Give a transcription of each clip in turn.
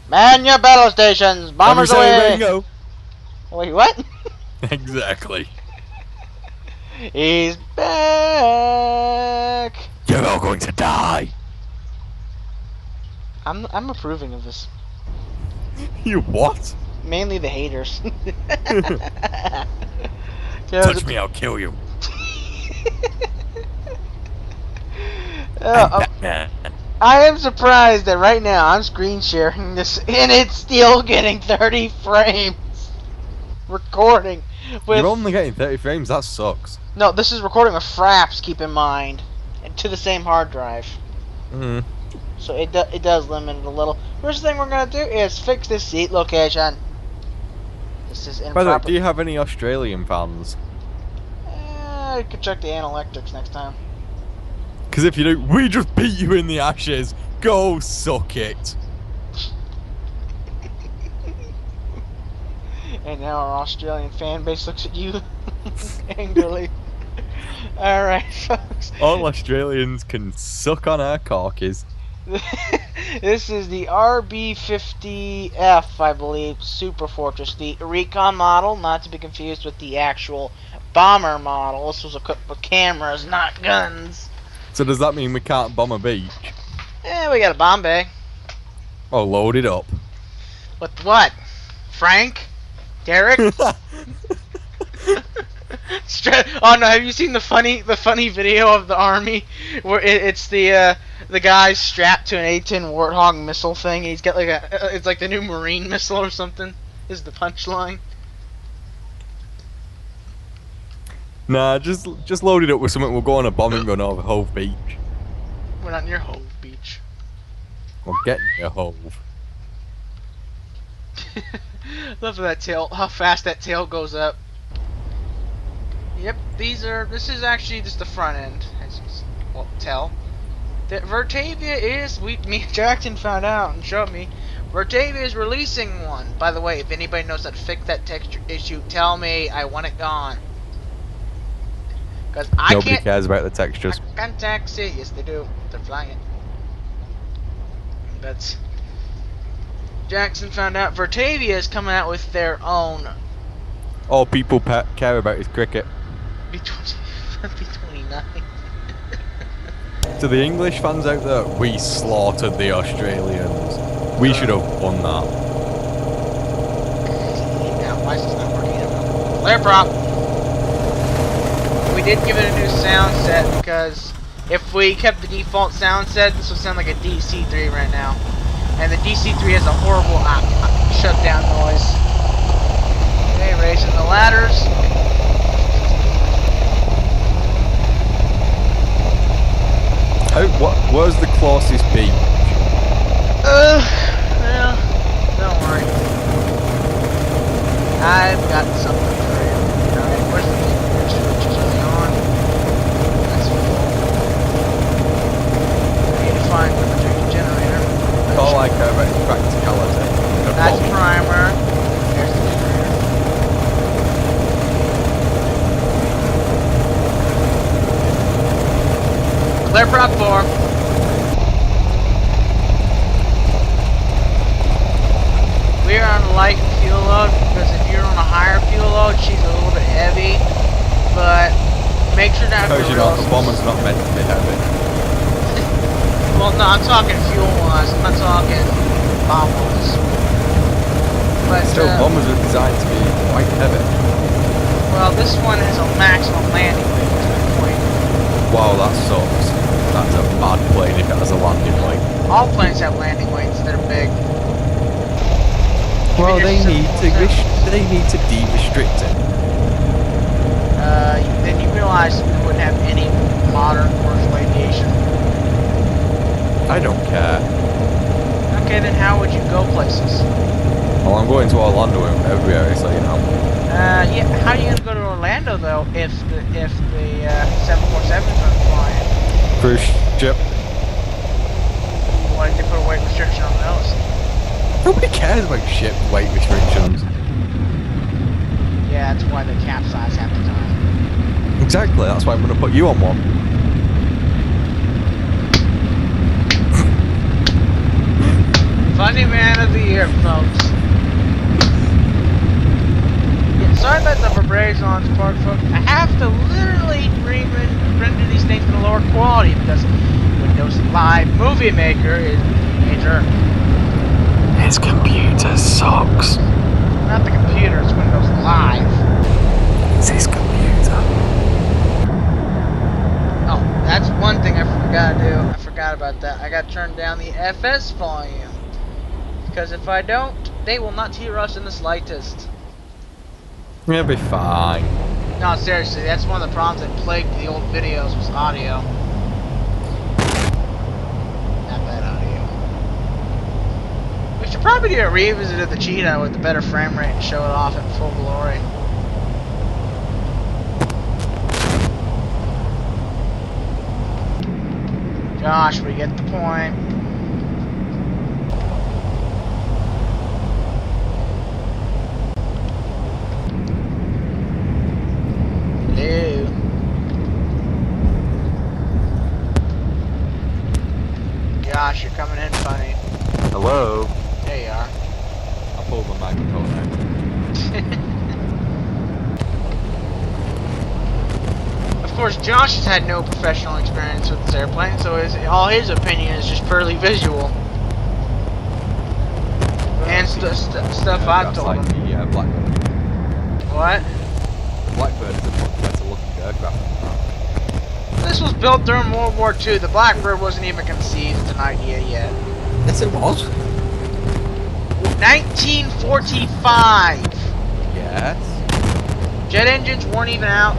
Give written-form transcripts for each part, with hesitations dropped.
Man your battle stations! Bombers away! Bingo. Wait, what? Exactly. He's back! You're all going to die. I'm approving of this. You what? Mainly the haters. Touch me, I'll kill you. Uh, I'm Batman. I am surprised that right now I'm screen sharing this and it's still getting 30 frames. Recording with... You're only getting 30 frames, that sucks. No, this is recording with fraps, keep in mind. And to the same hard drive. So it does limit it a little. First thing we're going to do is fix this seat location. This is improper. By the way, do you have any Australian fans? I could check the analytics next time. Because if you do, we just beat you in the ashes. Go suck it. And now our Australian fan base looks at you angrily. Alright, folks. All Australians can suck on our corkies. This is the RB-50F, I believe, Super Fortress. The recon model, not to be confused with the actual bomber model. This was equipped with cameras, not guns. So does that mean we can't bomb a beach? Eh, we got a bomb bay. Oh, load it up. With what? Frank? Derek? Oh no! Have you seen the funny video of the army where it's the guy strapped to an A-10 Warthog missile thing? He's got like it's like the new Marine missile or something. Is the punchline? Nah, just load it up with something. We'll go on a bombing run over Hove Beach. We're not near Hove Beach. We're getting near Hove. Love that tail. How fast that tail goes up. Yep, this is actually just the front end, as you can tell. That Vertavia is, me and Jackson found out and showed me, Vertavia is releasing one. By the way, if anybody knows how to fix that texture issue, tell me. I want it gone. Because Nobody cares about the textures. I can't taxi. Yes, they do. They're flying. That's... Jackson found out Vertavia is coming out with their own. All people care about is cricket. B29. To the English fans out there, we slaughtered the Australians. We should have won that. Now, why is this not working? Flare prop. We did give it a new sound set because if we kept the default sound set, this would sound like a DC-3 right now. And the DC-3 has a horrible shutdown noise. Okay, raising the ladders. What was the closest beach? Well, don't worry. I've got something for you. Alright, where's the switch is on? That's full. I need to find the projected generator. All I care about is practicality. That's primer. There's the generator. Clear prop 4. We are on a light fuel load because if you're on a higher fuel load, she's a little bit heavy. But make sure that Because you know the bomber's not meant to be heavy. Well, no, I'm talking fuel-wise. I'm not talking bomb-wise. But still, bombers are designed to be quite heavy. Well, this one has a maximum landing weight to that point. Wow, that sucks. That's a bad plane if it has a landing weight. All planes have landing weights that are big. Well, they need to de-restrict it. Then you realize we wouldn't have any modern commercial aviation. I don't care. Okay, then how would you go places? Well, I'm going to Orlando in February, so you know. Yeah, how are you gonna go to Orlando though if the 747s aren't flying? Cruise ship. Why did they put a weight restriction on those? Nobody cares about ship weight restrictions. Yeah, that's why they capsize half the time. Exactly, that's why I'm going to put you on one. Funny man of the year, folks. Yeah, sorry about the vibrations part, folks. I have to literally render these things in a lower quality because Windows Live Movie Maker is major. His computer sucks. Not the computer, it's Windows Live. It's his computer. Oh, that's one thing I forgot to do. I forgot about that. I gotta turn down the FS volume. Because if I don't, they will not hear us in the slightest. You'll be fine. No, seriously, that's one of the problems that plagued the old videos was audio. Not bad audio. We should probably do a revisit of the Cheetah with the better frame rate and show it off in full glory. Josh, we get the point. Hello. Josh, you're coming in funny. Hello. There you are. I pulled my microphone out. Of course, Josh has had no professional experience with this airplane, so all his opinion is just purely visual. And stuff I've told him. The Blackbird. What? The Blackbird is a much better looking aircraft than that. This was built during World War II. The Blackbird wasn't even conceived as an idea yet. Yes, it was. 1945! Yes. Jet engines weren't even out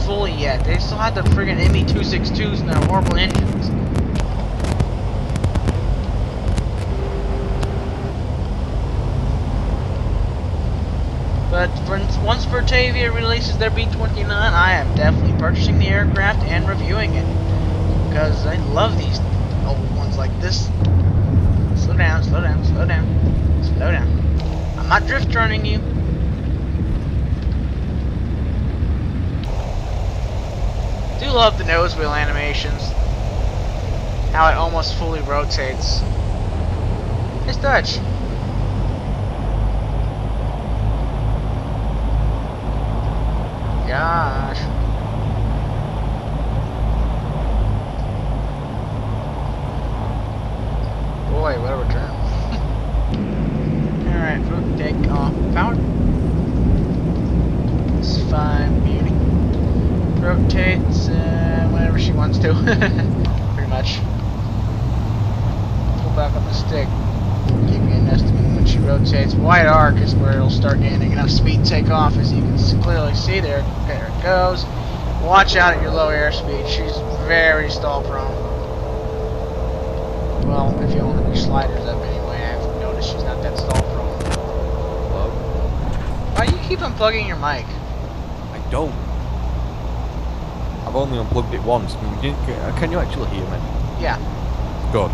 fully yet. They still had the friggin' ME-262s and their horrible engines. But once Vertavia releases their B-29, I am definitely purchasing the aircraft and reviewing it. Because I love these old ones like this. Slow down, slow down, slow down, slow down. I'm not drift running you. I do love the nose wheel animations. How it almost fully rotates. It's Dutch. Gosh. Boy, what a return. Alright, take off power. It's fine, beauty. Rotates whenever she wants to. Pretty much. Pull back on the stick. Give you an estimate when she rotates. Wide arc is where it'll start gaining enough speed to take off, as you can clearly see there. Okay, there it goes. Watch out at your low airspeed. She's very stall prone. Well, if you own your sliders up anyway, I've noticed she's not that stall prone. Hello? Why do you keep unplugging your mic? I don't. I've only unplugged it once. Can you actually hear me? Yeah. Good.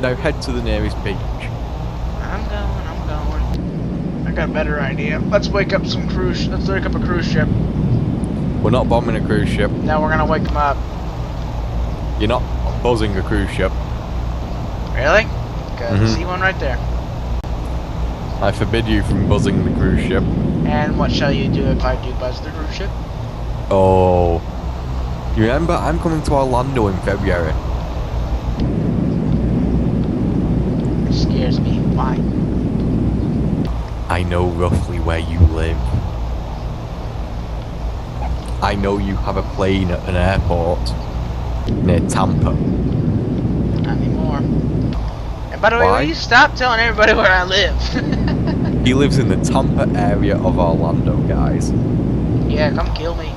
Now head to the nearest beach. I'm going. I got a better idea. Let's wake up some cruise. Let's wake up a cruise ship. We're not bombing a cruise ship. Now we're gonna wake them up. You're not buzzing a cruise ship. Really? Cause I see one right there. I forbid you from buzzing the cruise ship. And what shall you do if I do buzz the cruise ship? Oh. You remember, I'm coming to Orlando in February. It scares me. Why? I know roughly where you live. I know you have a plane at an airport near Tampa. Not anymore. And by the way, Why? will you stop telling everybody where I live? He lives in the Tampa area of Orlando, guys. Yeah, come kill me.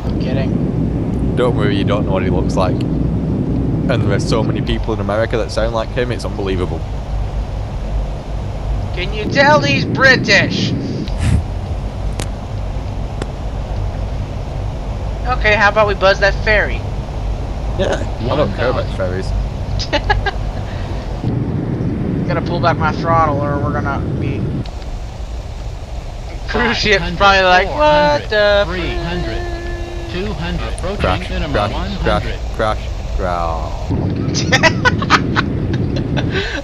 I'm kidding. Don't worry, you don't know what he looks like. And there's so many people in America that sound like him, it's unbelievable. Can you tell he's British? Okay, how about we buzz that ferry? Yeah, I don't care about ferries. Gotta pull back my throttle or we're gonna be... Cruise ship's probably like, what the 300, 200. Approaching Crash, minimum crash, 100. crash, crash.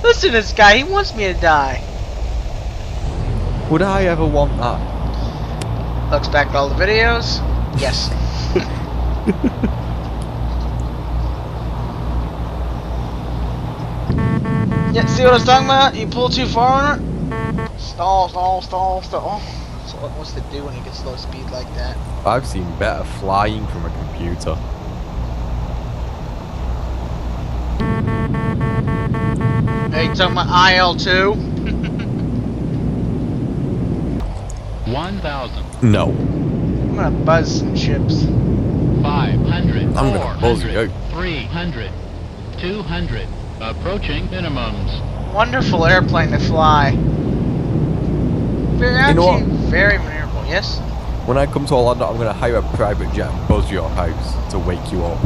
Listen to this guy, he wants me to die. Would I ever want that? Looks back at all the videos. Yes. Yeah, see what I was talking about? You pull too far on it? Stall, stall, stall, stall. So what wants to do when he gets low speed like that? I've seen better flying from a computer. Hey, you talking about IL-2? 1,000. No. I'm gonna buzz some chips. 500. I'm gonna buzz 400. you. 300. 200. Approaching minimums. Wonderful airplane to fly. Very, You know actually, very maneuverable. Yes? When I come to Orlando, I'm gonna hire a private jet and buzz your house to wake you up.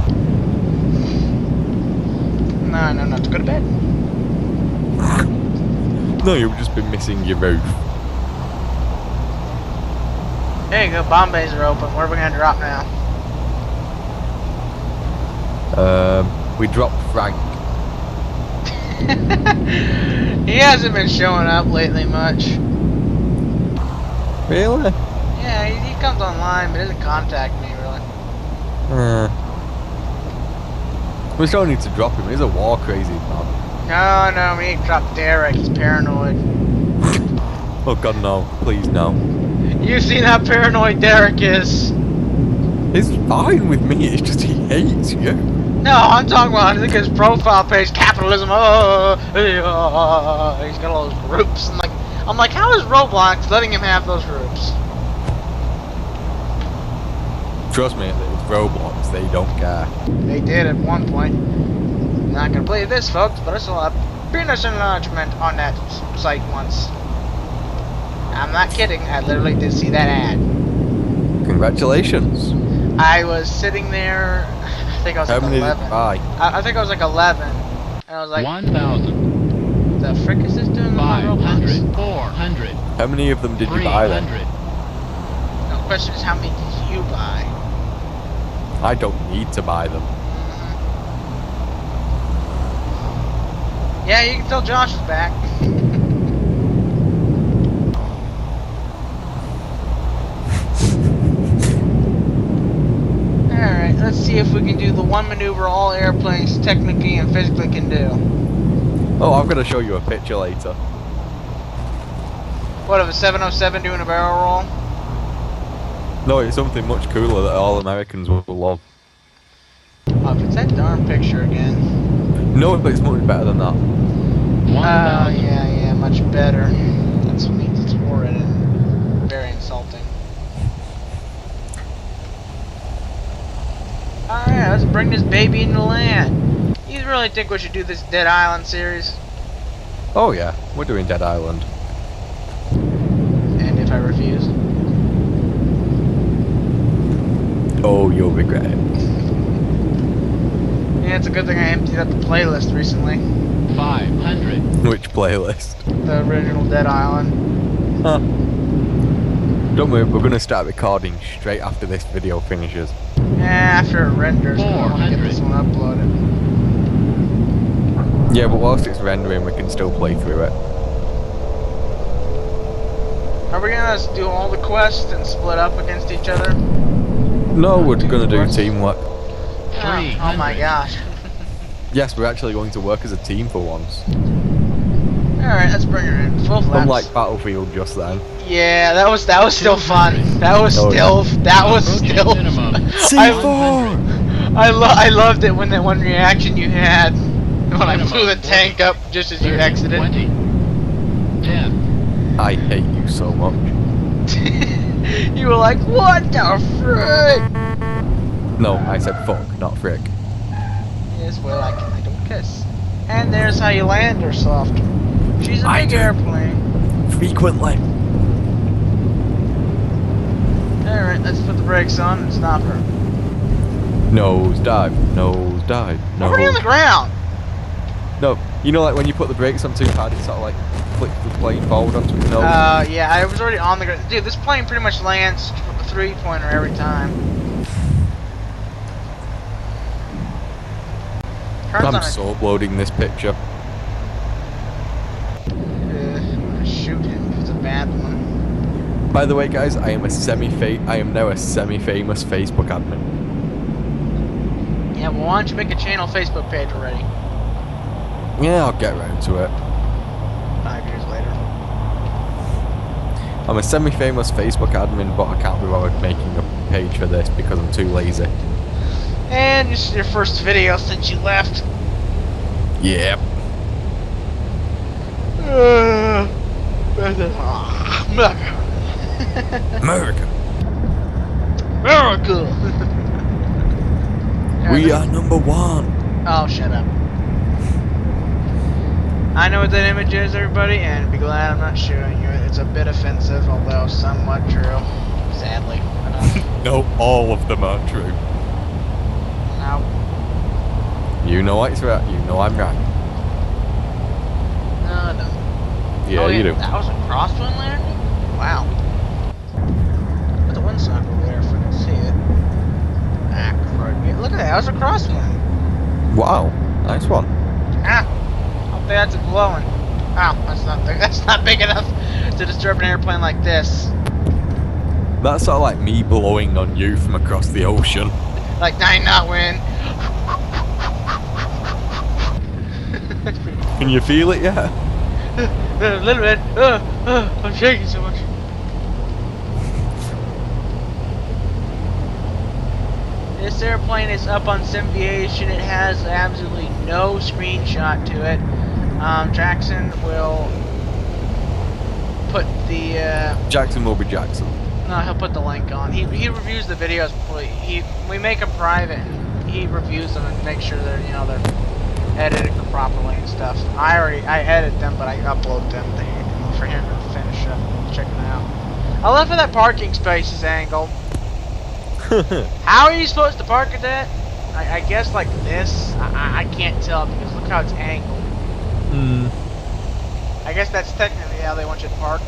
No, no, not to go to bed. No, you've just been missing your roof. There you go, bomb bays are open. Where are we gonna drop now? We dropped Frank. He hasn't been showing up lately much. Really? Yeah, he comes online, but doesn't contact me really. We still need to drop him. He's a war crazy man. No, we need to drop Derek. He's paranoid. Oh god, no. Please, no. You've seen how paranoid Derek is. He's fine with me. It's just he hates you. No, I'm talking about, I think his profile page, capitalism, he's got all those groups. I'm like, how is Roblox letting him have those groups? Trust me, it's Roblox. They don't care. They did at one point. Not gonna believe this, folks, but I saw a penis enlargement on that site once. I'm not kidding, I literally did see that ad. Congratulations. I was sitting there, I think I was How like many 11. did you buy? I think I was like 11. And I was like, 1,000. the frick is this doing with my 500. Roblox? 400. How many of them did you buy then? 300. No, the question is, how many did you buy? I don't need to buy them. Yeah, you can tell Josh is back. Alright, let's see if we can do the one maneuver all airplanes technically and physically can do. Oh, I'm gonna show you a picture later. What, of a 707 doing a barrel roll? No, it's something much cooler that all Americans will love. Oh, if it's that darn picture again. No, but it's much better than that. Oh, yeah, much better. That means it's horrid and very insulting. Alright, let's bring this baby into land. You really think we should do this Dead Island series? Oh yeah, we're doing Dead Island. And if I refuse? Oh, you'll regret it. Yeah, it's a good thing I emptied out the playlist recently. 500. Which playlist? The original Dead Island. Huh. Don't worry, we're gonna start recording straight after this video finishes. After it renders, I want to get this one uploaded. Yeah, but whilst it's rendering, we can still play through it. Are we gonna do all the quests and split up against each other? No, we're gonna do teamwork. Oh my gosh. Yes, we're actually going to work as a team for once. Alright, let's bring her in. Full flaps. Unlike Battlefield just then. Yeah, that was still fun. That was still C4! I loved it when that one reaction you had when I blew the tank up just as you exited. 20. 10. I hate you so much. You were like, what the frick? No, I said fuck, not frick. Yes, well, I don't kiss. And there's how you land her soft. She's a big airplane. Frequently. Alright, let's put the brakes on and stop her. Nose dive, nose dive, nose. Already on the ground! No, you know, like when you put the brakes on too hard, it sort of like flicks the plane forward onto its nose. Yeah, I was already on the ground. Dude, this plane pretty much lands a 3-pointer every time. Car's I'm on so uploading this picture. I'm gonna shoot him if it's a bad one. By the way, guys, I am now a semi-famous Facebook admin. Yeah, well, why don't you make a channel Facebook page already? Yeah, I'll get around to it. 5 years later. I'm a semi-famous Facebook admin, but I can't be bothered making a page for this because I'm too lazy. And this is your first video since you left. Yep. America. America! We are number one. Oh, shut up. I know what that image is, everybody, and be glad I'm not shooting you. It's a bit offensive, although somewhat true. Sadly. No, all of them are true. No. You know it's right. You know I'm right. No, no. Yeah, Oh, you do. That was a crosswind landing? Wow. Put the windsock over there if I can see it. Ah, crud. Yeah, look at that. That was a crosswind. Wow, nice one. Ah. Hope that's blowing. Ow, that's not big enough to disturb an airplane like this. That's sort of like me blowing on you from across the ocean. Like 9-knot wind. Can you feel it yet? A little bit. I'm shaking so much. This airplane is up on Simviation. It has absolutely no screenshot to it. Jackson will put the. Jackson will be Jackson. No, he'll put the link on. He reviews the videos before we make them private. And he reviews them and makes sure they're they're edited properly and stuff. I edit them, but I upload them for him to finish up checking it out. I love how that parking space is angled. How are you supposed to park at that? I guess like this. I can't tell because look how it's angled. Hmm. I guess that's technically how they want you to park.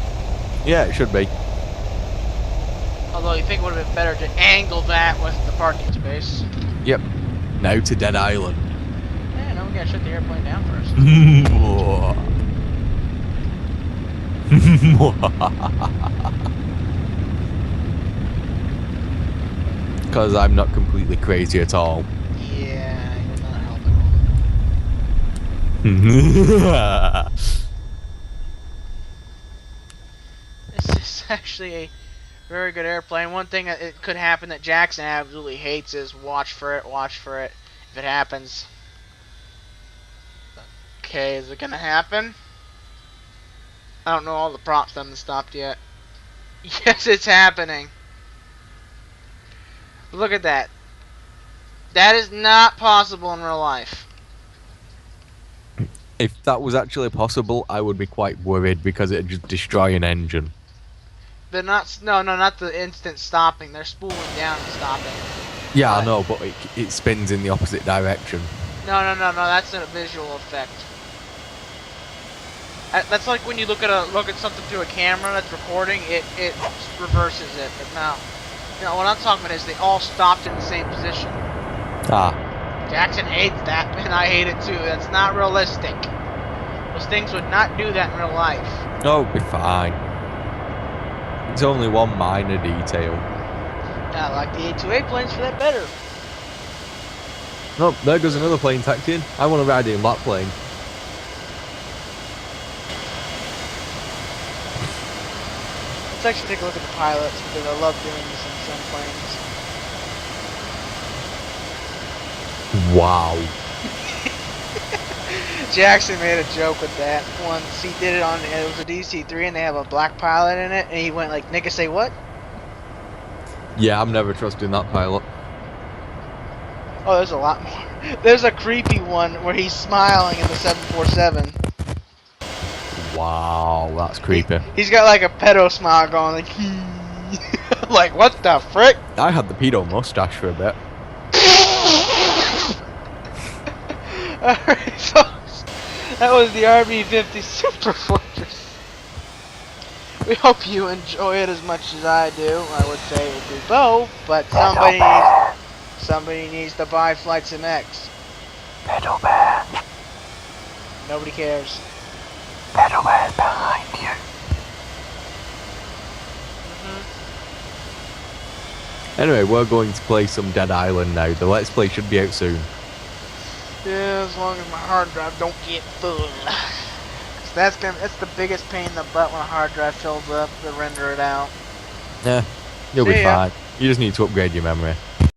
Yeah, it should be. Although you think it would have been better to angle that with the parking space. Yep. Now to Dead Island. Yeah, no, we gotta shut the airplane down first. Because I'm not completely crazy at all. Yeah, you're not helping. This is actually a very good airplane. One thing that it could happen that Jackson absolutely hates is watch for it. If it happens. Okay, is it gonna happen? I don't know all the props haven't stopped yet. Yes, it's happening. Look at that. That is not possible in real life. If that was actually possible, I would be quite worried because it'd just destroy an engine. They're not. No, not the instant stopping. They're spooling down and stopping. Yeah, I know, but it spins in the opposite direction. No. That's a visual effect. That's like when you look at something through a camera that's recording. It reverses it. But no. What I'm talking about is they all stopped in the same position. Ah. Jackson hates that, and I hate it too. That's not realistic. Those things would not do that in real life. Oh, it'll be fine. It's only one minor detail. I like the A2A planes for that better. Oh, there goes another plane tacked in. I want to ride in that plane. Let's actually take a look at the pilots because I love doing this in some planes. Wow. Jackson made a joke with that once. He did it on, it was a DC-3 and they have a black pilot in it, and he went like, "Nigga, say what?" Yeah, I'm never trusting that pilot. Oh, there's a lot more. There's a creepy one where he's smiling in the 747. Wow, that's creepy. He's got like a pedo smile going like, like what the frick? I had the pedo mustache for a bit. Alright, folks. That was the RB-50 Super Fortress. We hope you enjoy it as much as I do. I would say it would do both, but somebody needs to buy Flight Sim X. Pedal bear. Nobody cares. Pedal bear's behind you. Anyway, we're going to play some Dead Island now. The Let's Play should be out soon. Yeah, as long as my hard drive don't get full. 'Cause that's the biggest pain in the butt when a hard drive fills up to render it out. Yeah, you'll be See ya. fine. You just need to upgrade your memory.